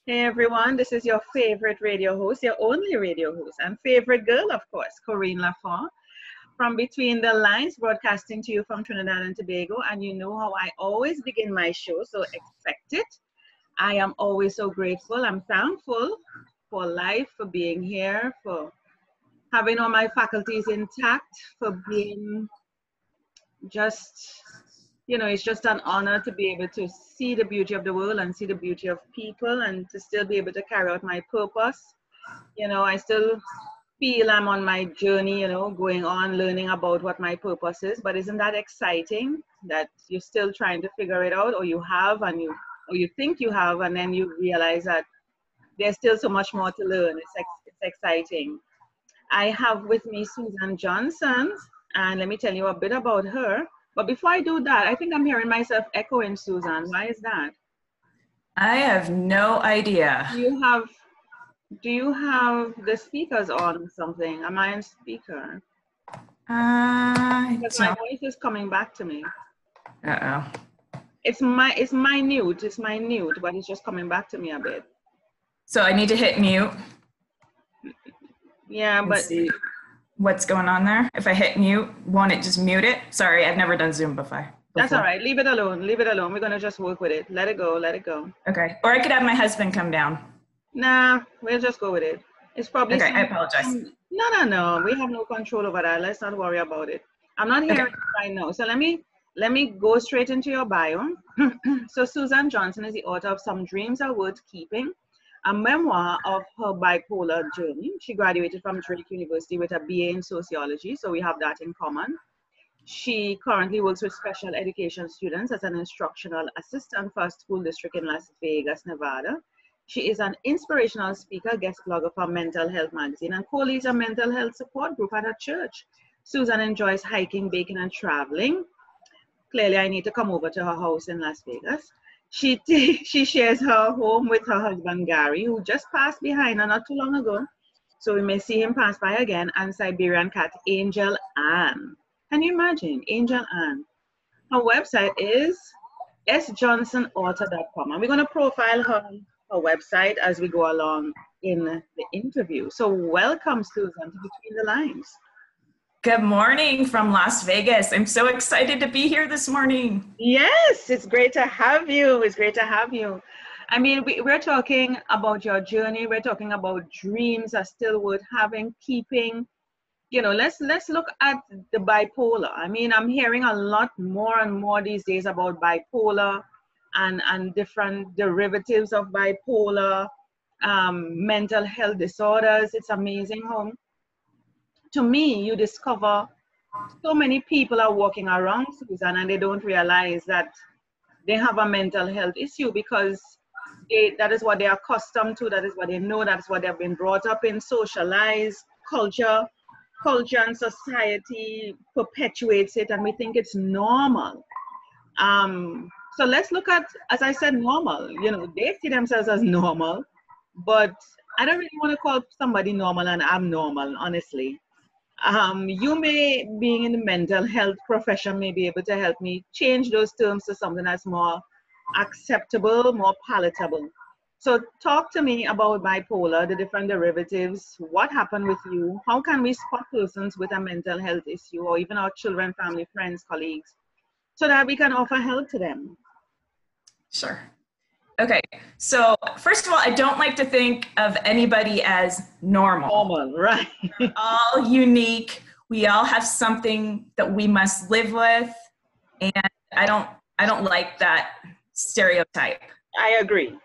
Hey everyone, this is your favorite radio host, your only radio host, and favorite girl, of course, Corinne Lafont, from Between the Lines, broadcasting to you from Trinidad and Tobago. And you know how I always begin my show, so expect it. I am always so grateful. I'm thankful for life, for being here, for having all my faculties intact, for being just, it's just an honor to be able to see the beauty of the world and see the beauty of people and to still be able to carry out my purpose. I still feel I'm on my journey, going on learning about what my purpose is. But isn't that exciting that you're still trying to figure it out, or you have, or you think you have, and then you realize that there's still so much more to learn. It's exciting. I have with me Susan Johnson, and let me tell you a bit about her. But before I do that, I think I'm hearing myself echoing, Susan. Why is that? I have no idea. Do you have the speakers on or something? Am I on speaker? Because my voice is coming back to me. Uh-oh. It's minute, but it's just coming back to me a bit. So I need to hit mute. Yeah, but see what's going on there. If I hit mute, won't it just mute it? Sorry, I've never done Zoom before. That's all right. Leave it alone. Leave it alone. We're going to just work with it. Let it go. Let it go. Okay. Or I could have my husband come down. Nah, we'll just go with it. It's probably okay. I apologize. No. We have no control over that. Let's not worry about it. I'm not hearing it right now. So let me go straight into your bio. So Susan Johnson is the author of Some Dreams Are Worth Keeping, a memoir of her bipolar journey. She graduated from Drake University with a BA in sociology, so we have that in common. She currently works with special education students as an instructional assistant for a school district in Las Vegas, Nevada. She is an inspirational speaker, guest blogger for Mental Health magazine, and co-leads a mental health support group at her church. Susan enjoys hiking, baking, and traveling. Clearly, I need to come over to her house in Las Vegas. She shares her home with her husband, Gary, who just passed behind her not too long ago. So we may see him pass by again, and Siberian cat, Angel Ann. Can you imagine? Angel Ann. Her website is sjohnsonauthor.com. And we're going to profile her website as we go along in the interview. So welcome, Susan, to Between the Lines. Good morning from Las Vegas. I'm so excited to be here this morning. Yes, it's great to have you. It's great to have you. I mean, we're talking about your journey. We're talking about dreams are still worth having, keeping. Let's look at the bipolar. I mean, I'm hearing a lot more and more these days about bipolar and different derivatives of bipolar, mental health disorders. It's amazing how, to me, you discover so many people are walking around, Susan, and they don't realize that they have a mental health issue because that is what they're accustomed to, that is what they know, that is what they've been brought up in, socialized, culture and society perpetuates it, and we think it's normal. So let's look at, as I said, normal. They see themselves as normal, but I don't really want to call somebody normal and abnormal, honestly. You may, being in the mental health profession, may be able to help me change those terms to something that's more acceptable, more palatable. So talk to me about bipolar, the different derivatives, what happened with you, how can we spot persons with a mental health issue, or even our children, family, friends, colleagues, so that we can offer help to them? Sure. Okay, so first of all, I don't like to think of anybody as normal. Normal, right. We're all unique. We all have something that we must live with, and I don't like that stereotype. I agree.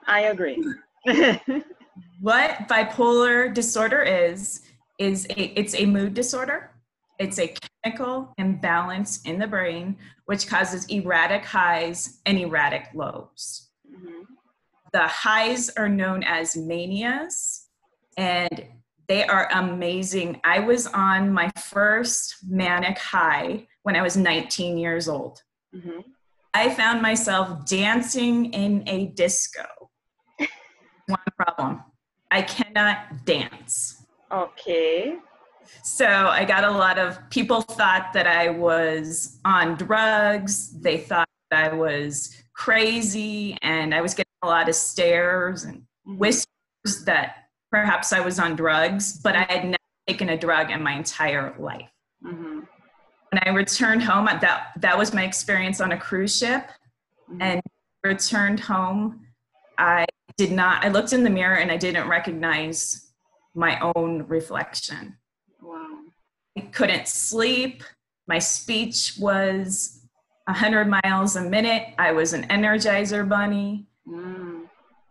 What bipolar disorder is it's a mood disorder. It's a chemical imbalance in the brain, which causes erratic highs and erratic lows. Mm-hmm. The highs are known as manias, and they are amazing. I was on my first manic high when I was 19 years old. Mm-hmm. I found myself dancing in a disco. One problem, I cannot dance. Okay. So I got a lot of people thought that I was on drugs. They thought I was crazy, and I was getting a lot of stares. And whispers that perhaps I was on drugs, but I had never taken a drug in my entire life. Mm-hmm. When I returned home, that was my experience on a cruise ship. Mm-hmm. And returned home, I looked in the mirror and I didn't recognize my own reflection. Wow. I couldn't sleep. My speech was 100 miles a minute. I was an Energizer bunny. Mm.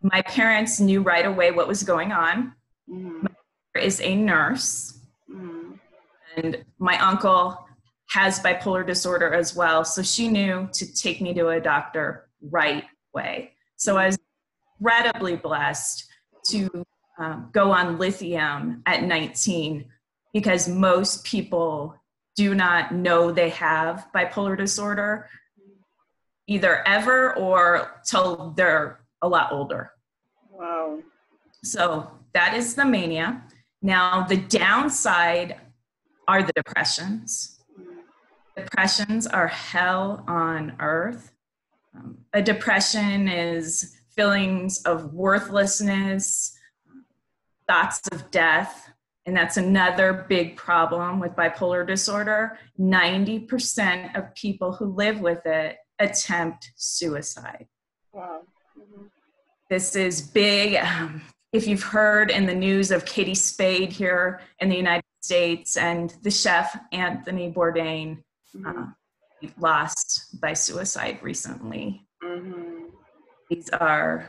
My parents knew right away what was going on. Mm. My mother is a nurse. Mm. And my uncle has bipolar disorder as well. So she knew to take me to a doctor right away. So I was incredibly blessed to go on lithium at 19, because most people do not know they have bipolar disorder either ever or till they're a lot older. Wow. So that is the mania. Now the downside are the depressions. Depressions are hell on earth. A depression is feelings of worthlessness, thoughts of death, and that's another big problem with bipolar disorder. 90% of people who live with it attempt suicide. Wow. Mm-hmm. This is big. If you've heard in the news of Katie Spade here in the United States and the chef Anthony Bourdain, lost by suicide recently. Mm-hmm. These are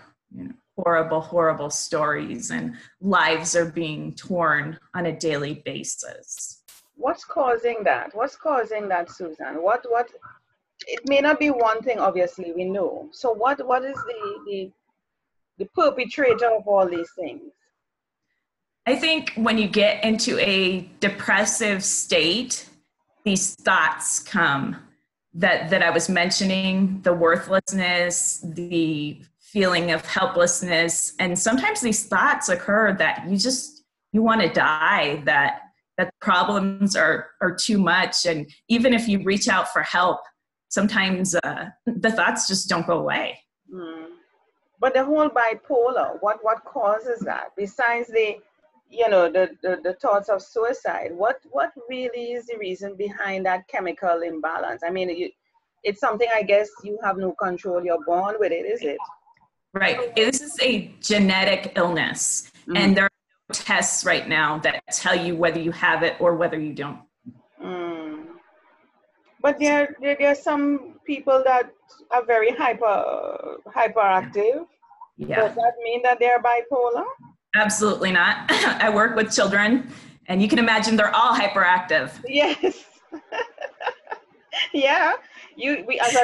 horrible, horrible stories, and lives are being torn on a daily basis. What's causing that? What's causing that, Susan? What? It may not be one thing, obviously, we know. So what is the perpetrator of all these things? I think when you get into a depressive state, these thoughts come that I was mentioning, the worthlessness, the feeling of helplessness. And sometimes these thoughts occur that you want to die, that problems are too much. And even if you reach out for help, sometimes the thoughts just don't go away. Mm. But the whole bipolar, what causes that? Besides the thoughts of suicide, what really is the reason behind that chemical imbalance? I mean, it's something I guess you have no control. You're born with it, is it? Right. This is a genetic illness, and there are no tests right now that tell you whether you have it or whether you don't. But there are some people that are very hyperactive. Yeah. Does that mean that they're bipolar? Absolutely not. I work with children, and you can imagine they're all hyperactive. Yes. Yeah. As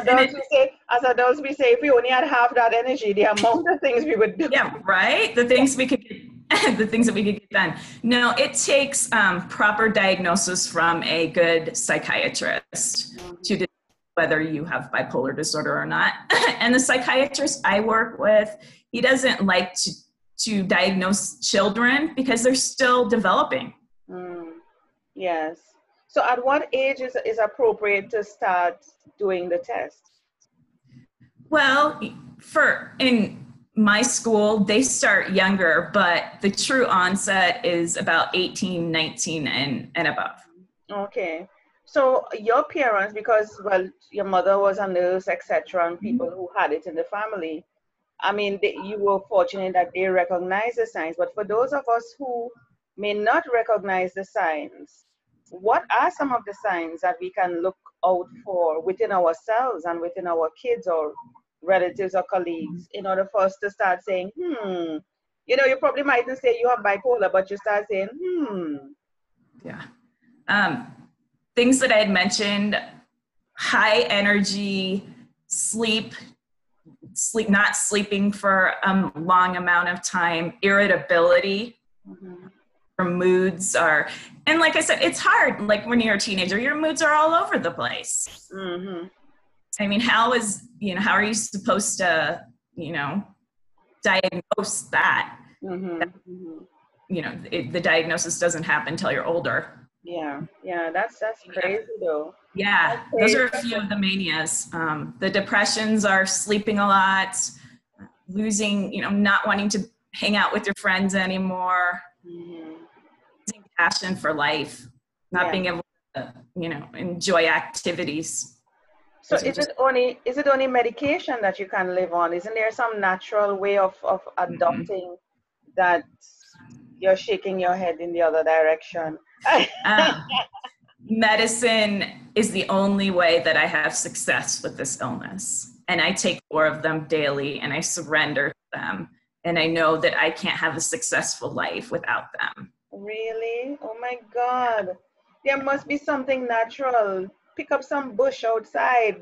adults we say if we only had half that energy, the amount of things we would do. Yeah, right. The things that we could get done. No, it takes proper diagnosis from a good psychiatrist to determine whether you have bipolar disorder or not. And the psychiatrist I work with, he doesn't like to diagnose children because they're still developing. Yes. So at what age is appropriate to start doing the test? Well, in my school, they start younger, but the true onset is about 18, 19 and above. Okay. So your parents, because, well, your mother was a nurse, etc., and people who had it in the family, I mean, you were fortunate that they recognized the signs. But for those of us who may not recognize the signs, what are some of the signs that we can look out for within ourselves and within our kids or relatives or colleagues in order for us to start saying, you probably mightn't say you have bipolar, but you start saying, Yeah. Things that I had mentioned, high energy, not sleeping for a long amount of time, irritability, moods are, and like I said, it's hard. Like when you're a teenager, your moods are all over the place. I mean, how are you supposed to, diagnose that? The diagnosis doesn't happen until you're older. Yeah, that's crazy though. Yeah, those are a few of the manias. The depressions are sleeping a lot, losing, not wanting to hang out with your friends anymore. Mhm. Passion for life, not Yeah. being able to, enjoy activities. So is it only medication that you can live on? Isn't there some natural way of adopting that you're shaking your head in the other direction? Medicine is the only way that I have success with this illness. And I take 4 of them daily and I surrender to them. And I know that I can't have a successful life without them. Really? Oh my God. There must be something natural. Pick up some bush outside.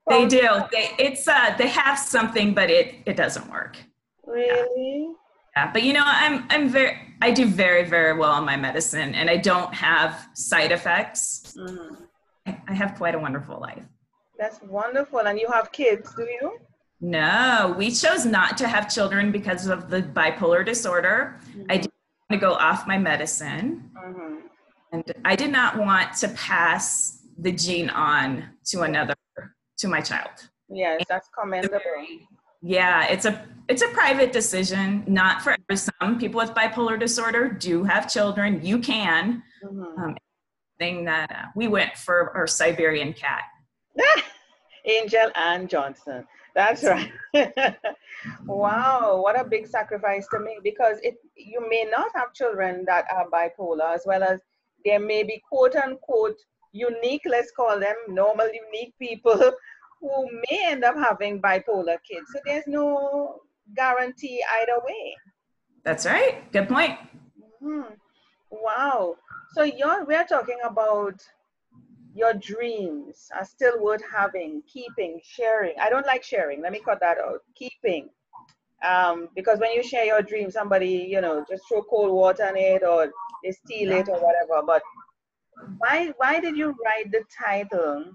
They do. They have something, but it doesn't work. Really? Yeah. But I do very, very well on my medicine, and I don't have side effects. Mm-hmm. I have quite a wonderful life. That's wonderful. And you have kids, do you? No, we chose not to have children because of the bipolar disorder. Mm-hmm. I didn't want to go off my medicine. Mm-hmm. And I did not want to pass the gene on to my child. Yes, that's commendable. Yeah, it's a private decision, not for some people with bipolar disorder do have children. You can. Mm-hmm. Thing that we went for our Siberian cat. Angel Ann Johnson. That's right. Wow, what a big sacrifice to make, because you may not have children that are bipolar, as well as there may be quote unquote unique, let's call them normal, unique people who may end up having bipolar kids. So there's no guarantee either way. That's right. Good point. Mm-hmm. Wow. So we're talking about your dreams are still worth having, keeping, sharing. I don't like sharing. Let me cut that out. Keeping. Because when you share your dream, somebody, just throw cold water on it or they steal it or whatever. But why did you write the title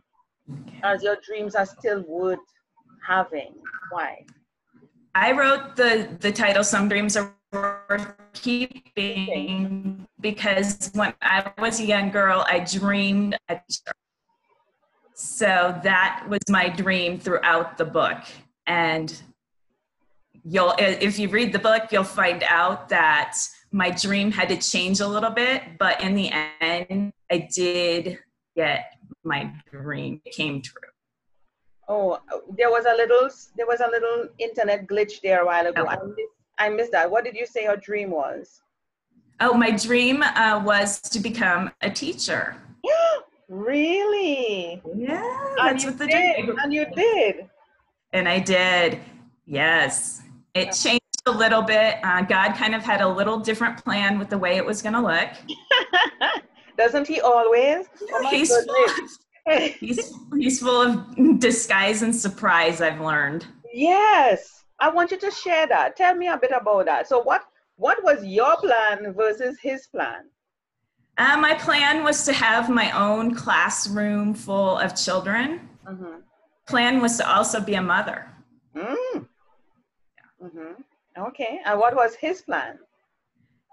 as your dreams are still worth having? Why? I wrote the title Some Dreams Are Worth Keeping because when I was a young girl, I dreamed a teacher. So that was my dream throughout the book. And if you read the book, you'll find out that my dream had to change a little bit, but in the end, I did get my dream. It came true. Oh, there was a little internet glitch there a while ago. Oh. I missed that. What did you say your dream was? Oh, my dream was to become a teacher. Really? Yeah, that's what the dream. And you did. And I did. Yes. It changed a little bit. God kind of had a little different plan with the way it was going to look. Doesn't he always? Oh my goodness. He's full of disguise and surprise, I've learned. Yes. I want you to share that. Tell me a bit about that. So what was your plan versus his plan? My plan was to have my own classroom full of children. Mm-hmm. Plan was to also be a mother. Mm. Mm-hmm. Okay. And what was his plan?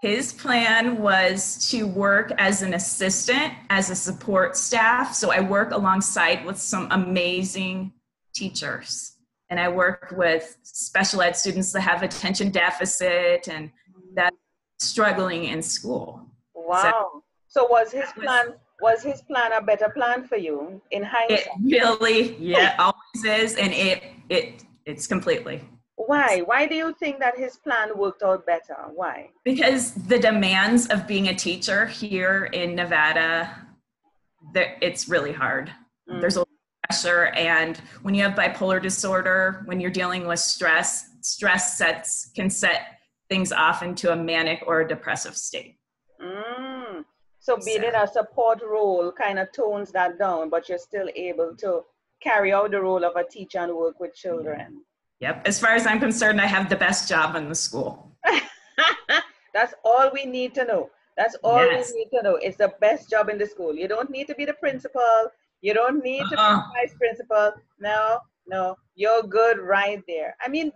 His plan was to work as an assistant, as a support staff. So I work alongside with some amazing teachers. And I work with special ed students that have attention deficit and that struggling in school. Wow. So was his plan a better plan for you in hindsight? It really, always is. And it's completely. Why? Why do you think that his plan worked out better? Why? Because the demands of being a teacher here in Nevada, it's really hard. Mm. There's a lot of pressure. And when you have bipolar disorder, when you're dealing with stress can set things off into a manic or a depressive state. Mm. So being in a support role kind of tones that down, but you're still able to carry out the role of a teacher and work with children. Yep. As far as I'm concerned, I have the best job in the school. That's all we need to know. That's all we need to know. It's the best job in the school. You don't need to be the principal. You don't need to be the vice principal. No, you're good right there. I mean,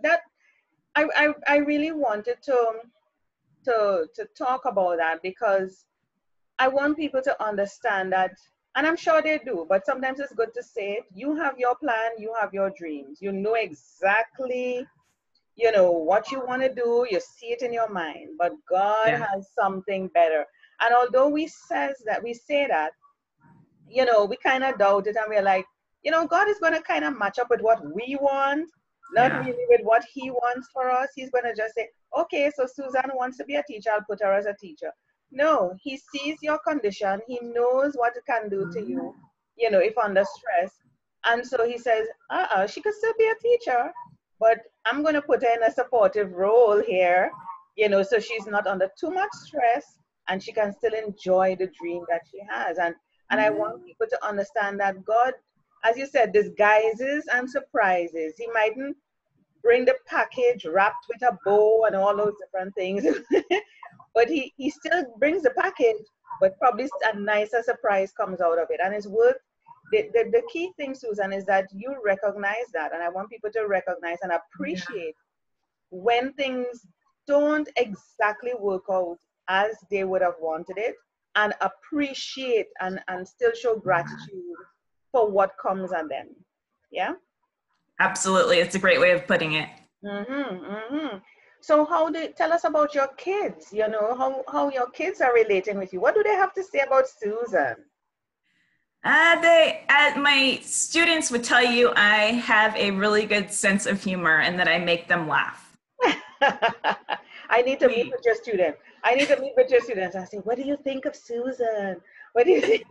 I really wanted to talk about that because I want people to understand that, and I'm sure they do, but sometimes it's good to say it. You have your plan, you have your dreams. You know exactly you know, what you want to do, you see it in your mind, but God Yeah. has something better. And although we say that, you know, we kind of doubt it and we're like, you know, God is going to kind of match up with what we want, not Yeah. really with what He wants for us. He's going to just say, okay, so Susan wants to be a teacher, I'll put her as a teacher. No, He sees your condition, He knows what it can do to you, you know, if under stress. And so He says, she could still be a teacher, but I'm going to put her in a supportive role here, you know, so she's not under too much stress and she can still enjoy the dream that she has. And I want people to understand that God, as you said, disguises and surprises. He mightn't bring the package wrapped with a bow and all those different things, but he still brings the package, but probably a nicer surprise comes out of it. And it's worth, the key thing, Susan, is that you recognize that. And I want people to recognize and Yeah. appreciate when things don't exactly work out as they would have wanted it, and appreciate and still show gratitude for what comes and then. Yeah. Absolutely. It's a great way of putting it. So tell us about your kids, you know, how your kids are relating with you. What do they have to say about Susan? My students would tell you I have a really good sense of humor and that I make them laugh. I need to meet with your student. I need to meet with your students and say, what do you think of Susan? What do you think?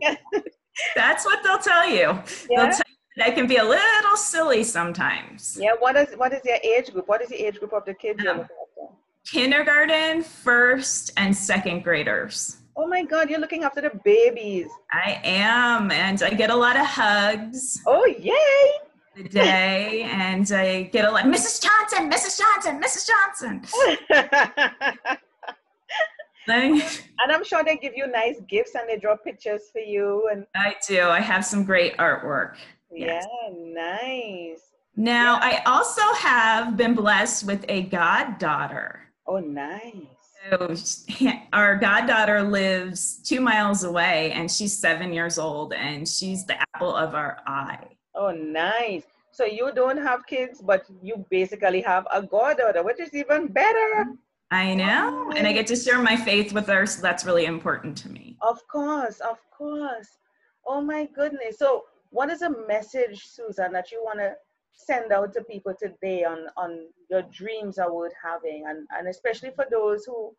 That's what they'll tell you. They'll Yeah. tell you that I can be a little silly sometimes. Yeah. What is their age group? What is the age group of the kids you're looking after? Kindergarten, first, and second graders. Oh my God, you're looking after the babies. I am, and I get a lot of hugs Oh, yay! the day, and I get a lot, Mrs. Johnson, Mrs. Johnson, Mrs. Johnson. And I'm sure they give you nice gifts and they draw pictures for you. And I do. I have some great artwork. yeah, Yes. nice. Now, I also have been blessed with a goddaughter. Oh, nice. So our goddaughter lives 2 miles away, and she's 7 years old, and she's the apple of our eye. Oh, nice. So you don't have kids, but you basically have a goddaughter, which is even better. I know, and I get to share my faith with her, so that's really important to me. Of course, of course. Oh my goodness. So what is a message, Susan, that you want to send out to people today on your dreams are worth having, and especially for those who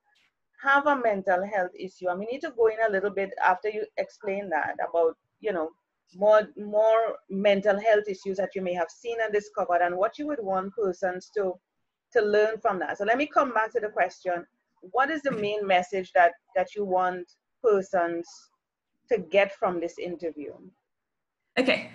have a mental health issue? And we need to go in a little bit after you explain that about, you know, more mental health issues that you may have seen and discovered, and what you would want persons to learn from that. So let me come back to the question. What is the main message that you want persons to get from this interview? Okay,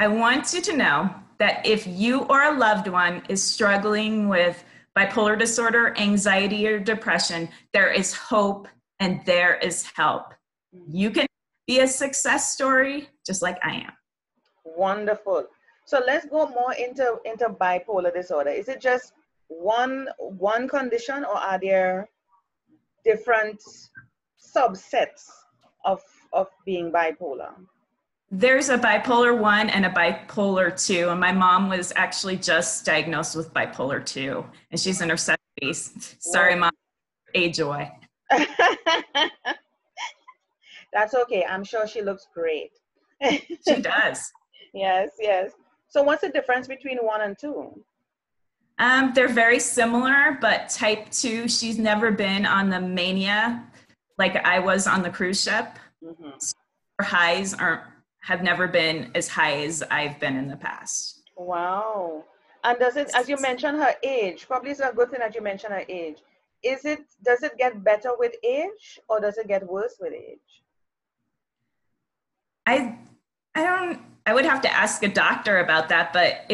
I want you to know that if you or a loved one is struggling with bipolar disorder, anxiety, or depression, there is hope and there is help. You can be a success story just like I am. Wonderful. So let's go more into bipolar disorder. Is it just one condition, or are there different subsets of being bipolar? There's a bipolar 1 and a bipolar 2, and my mom was actually just diagnosed with bipolar 2, and she's in her 70s. Sorry, Mom, age away. That's okay. I'm sure she looks great. She does. Yes, yes. So what's the difference between 1 and 2? They're very similar, but type 2, she's never been on the mania like I was on the cruise ship. Mm-hmm. So her highs have never been as high as I've been in the past. Wow. And does it, as you mentioned her age, probably it's a good thing that you mentioned her age. Does it get better with age, or does it get worse with age? I would have to ask a doctor about that, but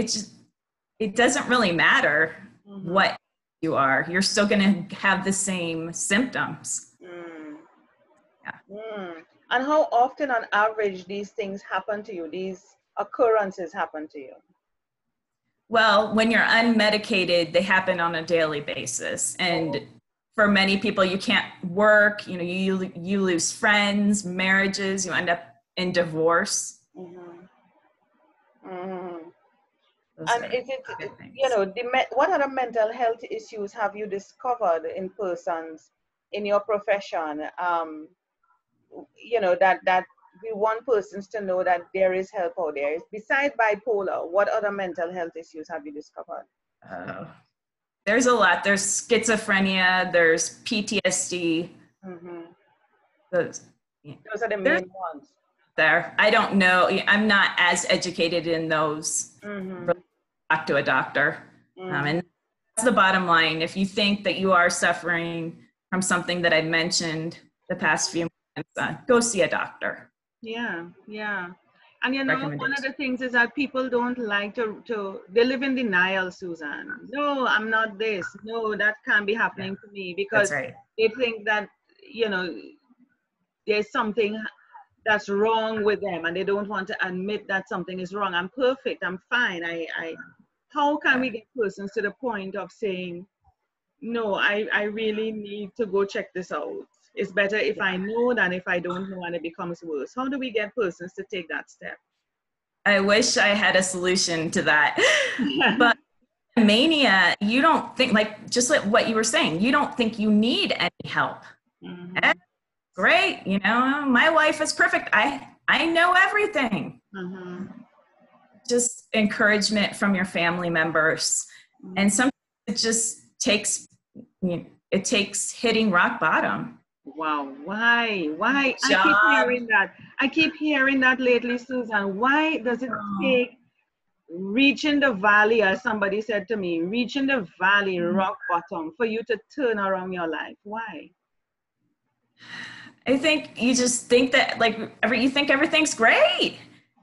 it doesn't really matter what you are. You're still going to have the same symptoms. Yeah. And how often on average these things happen to you, these occurrences happen to you? Well, when you're unmedicated, they happen on a daily basis. And for many people, you can't work, you know, you lose friends, marriages, you end up in divorce. Those And are is it, good you things. know, what other mental health issues have you discovered in persons in your profession? You know, that we want persons to know that there is help out there. Besides bipolar, what other mental health issues have you discovered? Uh, there's a lot. There's schizophrenia. There's PTSD. Mm-hmm. Those, Those are the there's main ones. there. I don't know. I'm not as educated in those. Mm-hmm. Really talk to a doctor. Mm-hmm. And that's the bottom line. If you think that you are suffering from something that I mentioned the past few months, go see a doctor. Yeah, yeah. And you know, one of Recommendation. the things is that people don't like they live in denial, Susan. No, I'm not this. No, that can't be Yeah, happening to me, that's because right. they think that, you know, there's something that's wrong with them, and they don't want to admit that something is wrong. I'm perfect. I'm fine. How can Yeah. we get persons to the point of saying, no, I really need to go check this out. It's better if I know than if I don't know and it becomes worse. How do we get persons to take that step? I wish I had a solution to that. But mania, you don't think, like, just like what you were saying, you don't think you need any help. Mm-hmm. Great, you know, my life is perfect. I know everything. Mm-hmm. Just encouragement from your family members. And sometimes it just takes, it takes hitting rock bottom. Wow, why? I keep Job. hearing that. I keep hearing that lately, Susan. Why does it take reaching the valley, as somebody said to me, reaching the valley, rock bottom, for you to turn around your life? Why? I think you just think that, like, you think everything's great.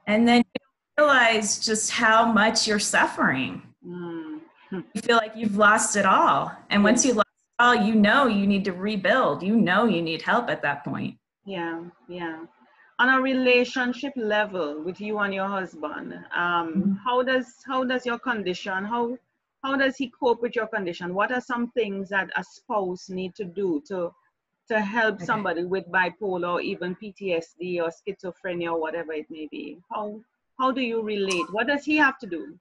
And then you realize just how much you're suffering. Mm. You feel like you've lost it all. And once you lost it all, you know you need to rebuild. You know you need help at that point. Yeah, yeah. On a relationship level with you and your husband, how does your condition, how does he cope with your condition? What are some things that a spouse need to do to help somebody with bipolar or even PTSD or schizophrenia or whatever it may be? How do you relate? What does he have to do?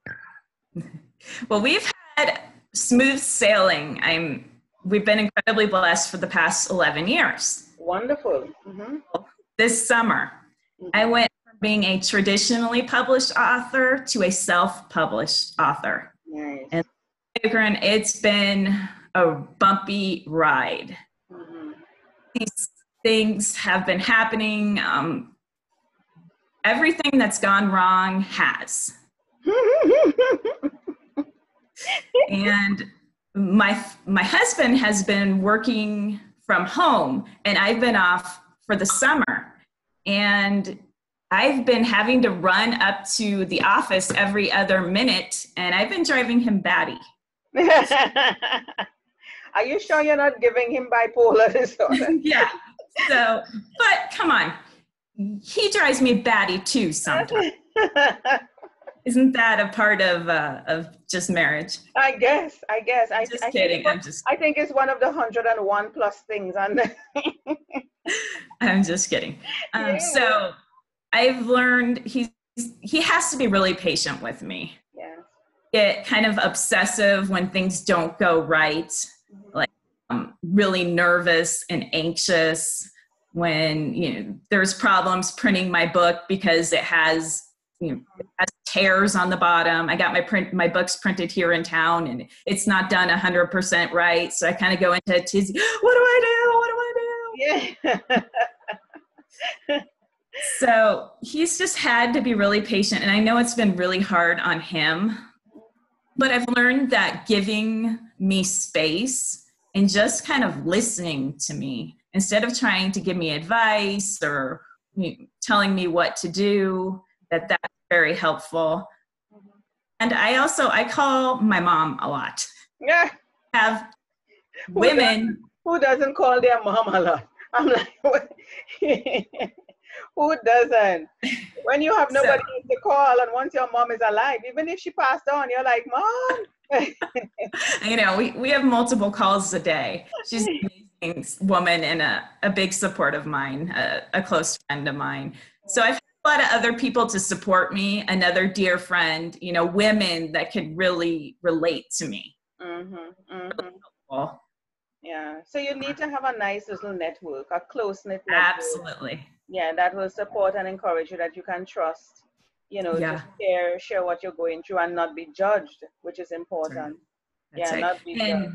Well, we've had smooth sailing. We've been incredibly blessed for the past 11 years. Wonderful. Mm-hmm. This summer, I went from being a traditionally published author to a self-published author. Nice. And it's been a bumpy ride. Mm-hmm. These things have been happening. Everything that's gone wrong has. And my husband has been working from home, and I've been off for the summer. And I've been having to run up to the office every other minute, and I've been driving him batty. Are you sure you're not giving him bipolar disorder? Yeah. So, but come on, he drives me batty too sometimes. Isn't that a part of just marriage? I guess. I'm just kidding. I think it's one of the 101 plus things. I'm just kidding. Yeah. So I've learned he has to be really patient with me. Yeah. Get kind of obsessive when things don't go right, like really nervous and anxious when there's problems printing my book because it has tears on the bottom. I got my books printed here in town, and it's not done 100% right. So I kind of go into a tizzy. What do I do? Yeah. So he's just had to be really patient, and I know it's been really hard on him. But I've learned that giving me space and just kind of listening to me instead of trying to give me advice or telling me what to do, that's very helpful. And I call my mom a lot. Yeah. Have women who doesn't call their mom a lot? I'm like, who doesn't? When you have nobody to call, and once your mom is alive, even if she passed on, you're like, Mom. We have multiple calls a day. She's an amazing woman and a big support of mine, a close friend of mine. So I've had a lot of other people to support me, another dear friend, you know, women that could really relate to me. Well, yeah. So you need to have a nice little network, a close-knit network. Absolutely. Yeah, that will support and encourage you, that you can trust, you know, Yeah. to share what you're going through and not be judged, which is important. That's right. Not be judged.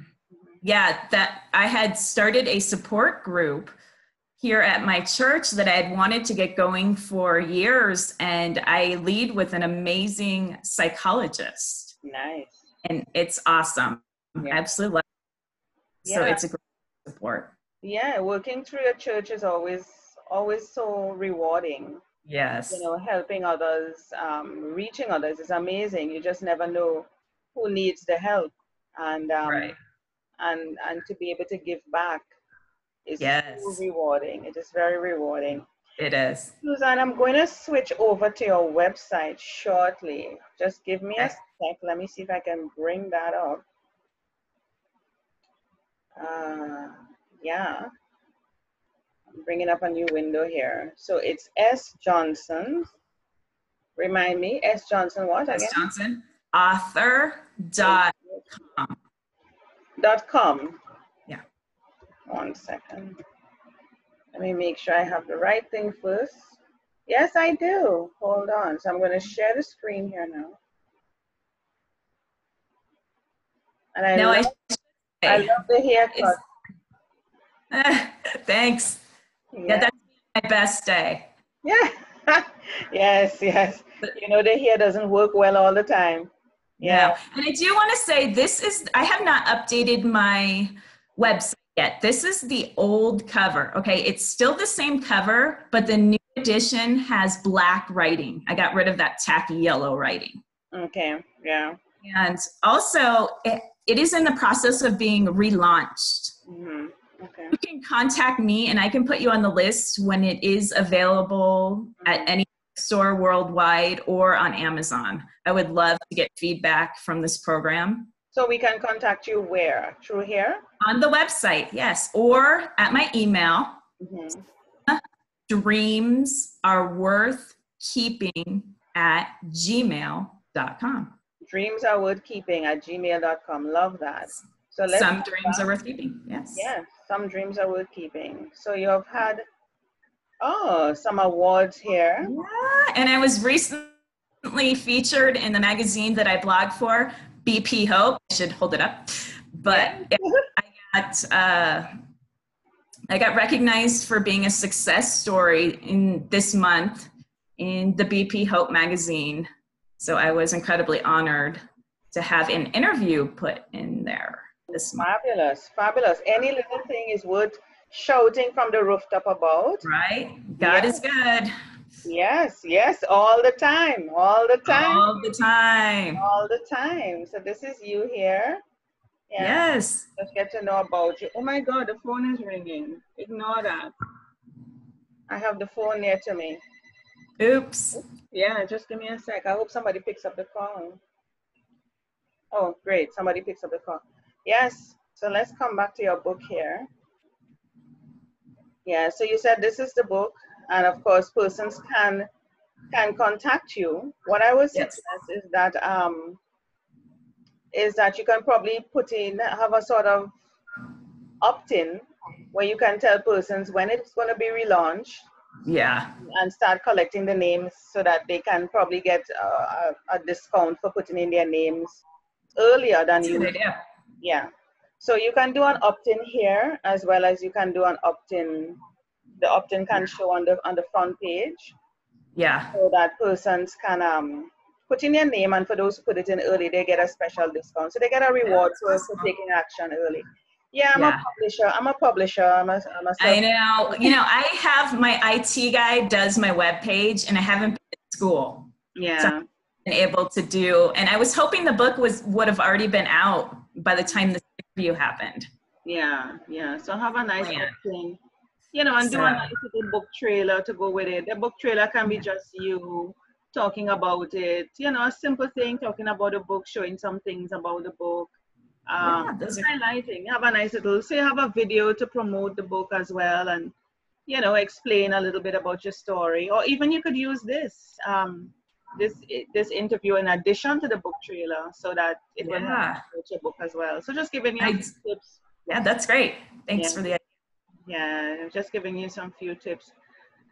Yeah, that I had started a support group here at my church that I had wanted to get going for years, and I lead with an amazing psychologist. Nice. And it's awesome. Yeah. Absolutely love it. So it's a great support. Yeah, working through your church is always so rewarding. Yes. You know, helping others, reaching others is amazing. You just never know who needs the help, and right. and to be able to give back is yes. so rewarding. It is very rewarding. It is. Suzanne, I'm going to switch over to your website shortly. Just give me a sec. Let me see if I can bring that up. Yeah. I'm bringing up a new window here. So it's S. Johnson. Remind me, S. Johnson what again? S. Johnson, author.com. .com. Yeah. 1 second. Let me make sure I have the right thing first. Yes, I do. Hold on. So I'm going to share the screen here now. And I love the haircut. Thanks. Yeah, that's my best day. Yeah. yes. You know, the hair doesn't work well all the time. Yeah. No. And I do want to say I have not updated my website yet. This is the old cover. Okay. It's still the same cover, but the new edition has black writing. I got rid of that tacky yellow writing. Okay. Yeah. And also it is in the process of being relaunched. Okay. You can contact me and I can put you on the list when it is available at any store worldwide or on Amazon. I would love to get feedback from this program. So we can contact you where? Through here? On the website, yes. Or at my email, dreamsareworthkeeping@gmail.com. Dreamsareworthkeeping@gmail.com. Love that. So some dreams are worth keeping. Yes. Yeah, some dreams are worth keeping. So you have had some awards here. Yeah, and I was recently featured in the magazine that I blog for, BP Hope. I should hold it up, but I got recognized for being a success story in this month in the BP Hope magazine. So I was incredibly honored to have an interview put in there this month. Fabulous, fabulous. Any little thing is worth shouting from the rooftop about. Right? God is good. Yes, all the time. All the time. So this is you here. Yeah. Yes. Let's get to know about you. Oh my God, the phone is ringing. Ignore that. I have the phone near to me. Oops. Yeah, just give me a sec. I hope somebody picks up the call. Oh, great. Somebody picks up the call. Yes. So let's come back to your book here. Yeah, so you said this is the book, and of course persons can contact you. What I would suggest is that you can probably have a sort of opt-in where you can tell persons when it's going to be relaunched. Yeah. And start collecting the names so that they can probably get a discount for putting in their names earlier than you. Yeah. So you can do an opt-in here as well as you can do an opt-in. The opt-in can show on the front page. Yeah. So that persons can put in their name, and for those who put it in early, they get a special discount. So they get a reward for taking action early. Yeah, I'm a publisher. I know. You know, I have my IT guy does my webpage, and I haven't been in school. Yeah. So I've been able to do, and I was hoping the book would have already been out by the time this interview happened. Yeah. So have a nice thing. You know, and do a nice little book trailer to go with it. The book trailer can be just you talking about it. You know, a simple thing, talking about the book, showing some things about the book. Highlighting. Have a nice little, have a video to promote the book as well, and explain a little bit about your story, or even you could use this interview in addition to the book trailer, so that it will help Yeah. with your book as well. So just giving you a few tips. Yeah, that's great. Thanks Yeah. for the idea. Yeah, just giving you some few tips.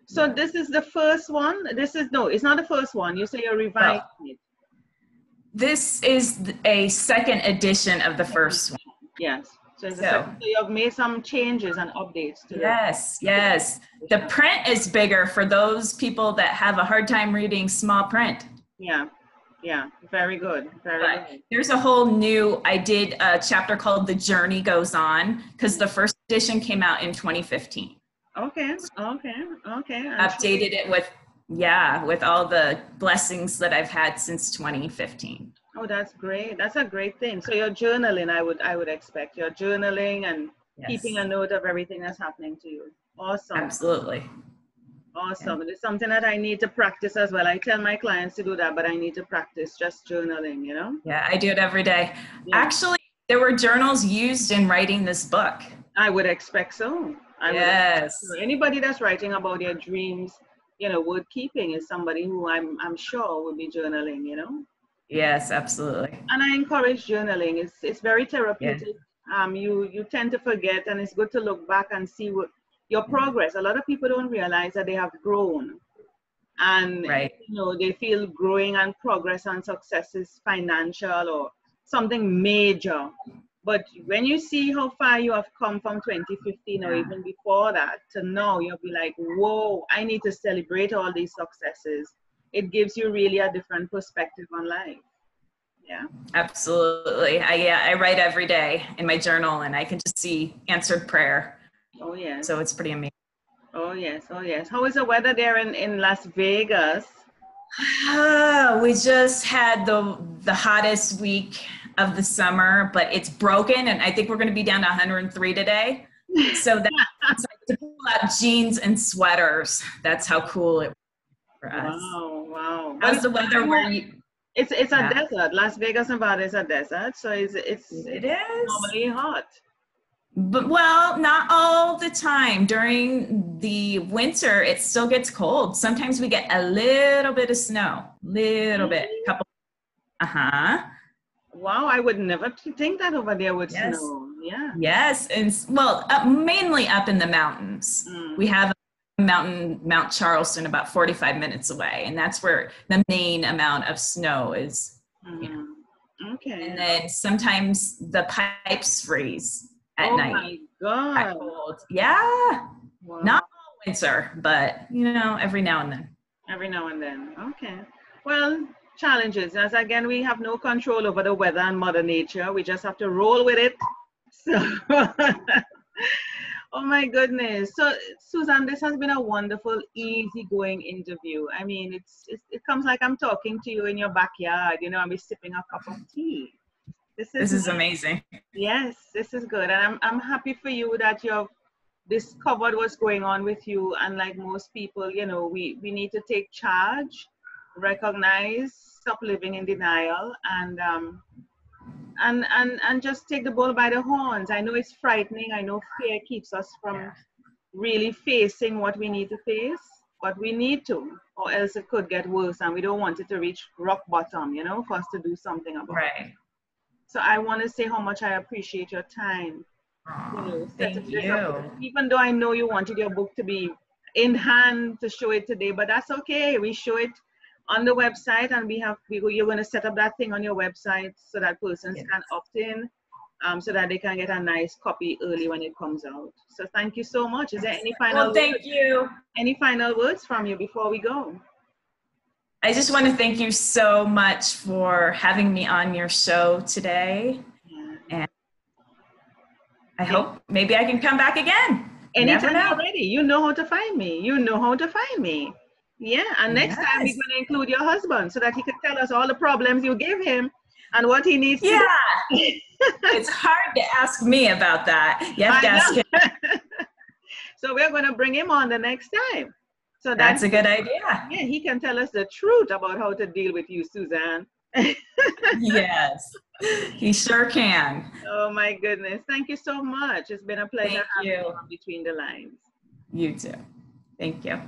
So this is the first one. No, it's not the first one. You say you're revising it. This is a second edition of the first one. Yes. So you've made some changes and updates to Yes. The print is bigger for those people that have a hard time reading small print. Yeah. Very good. Very good. There's a whole new, I did a chapter called The Journey Goes On, because the first edition came out in 2015. Okay. Updated it with all the blessings that I've had since 2015. Oh, that's great. That's a great thing. So you're journaling, I would expect. You're journaling and keeping a note of everything that's happening to you. Awesome. Absolutely. Awesome. It's something that I need to practice as well. I tell my clients to do that, but I need to practice just journaling, Yeah, I do it every day. Yeah. Actually, there were journals used in writing this book. I would expect so. Yes. Anybody that's writing about their dreams, word keeping is somebody who I'm sure would be journaling, Yes, absolutely. And I encourage journaling. It's very therapeutic. Yeah. You tend to forget, and it's good to look back and see what your progress. A lot of people don't realize that they have grown, and they feel growing and progress and success is financial or something major. But when you see how far you have come from 2015 or even before that to now, you'll be like, whoa, I need to celebrate all these successes. It gives you really a different perspective on life. Yeah. Absolutely. I write every day in my journal, and I can just see answered prayer. Oh, yes. So it's pretty amazing. Oh, yes. How is the weather there in Las Vegas? We just had the hottest week of the summer, but it's broken, and I think we're going to be down to 103 today. So that's to pull out jeans and sweaters. That's how cool it was for us. Wow. How's the weather where you? It's a desert. Las Vegas, Nevada is a desert, so it is normally hot. But not all the time. During the winter, it still gets cold. Sometimes we get a little bit of snow, couple. Wow, I would never think that over there would snow. Yeah. Yes, and mainly up in the mountains. We have a mountain, Mount Charleston, about 45 minutes away, and that's where the main amount of snow is. Okay. And then sometimes the pipes freeze at night. Oh my God. Cold. Yeah. Wow. Not all winter, but every now and then. Every now and then. Okay. Well, challenges. As again, we have no control over the weather and Mother Nature. We just have to roll with it. So, oh my goodness. So, Susan, this has been a wonderful, easygoing interview. I mean, it comes like I'm talking to you in your backyard. I'll be sipping a cup of tea. This is amazing. Yes, this is good, and I'm happy for you that you've discovered what's going on with you. And like most people, we need to take charge, recognize, stop living in denial, and just take the bull by the horns. I know it's frightening. I know fear keeps us from really facing what we need to face, but we need to, or else it could get worse, and we don't want it to reach rock bottom, for us to do something about it. So I want to say how much I appreciate your time. Thank you. Even though I know you wanted your book to be in hand to show it today, but that's okay. We show it on the website, and you're going to set up that thing on your website so that persons can opt in, so that they can get a nice copy early when it comes out. So thank you so much. Is there any final thank you. Any final words from you before we go? I just want to thank you so much for having me on your show today. And I hope maybe I can come back again. Anytime you're ready. You know how to find me. Yeah, and next time we're going to include your husband so that he can tell us all the problems you give him and what he needs to do. It's hard to ask me about that. You have to ask him. So we're going to bring him on the next time. So that's a good idea. Yeah, he can tell us the truth about how to deal with you, Suzanne. Yes, he sure can. Oh my goodness. Thank you so much. It's been a pleasure having you on Between the Lines. You too. Thank you.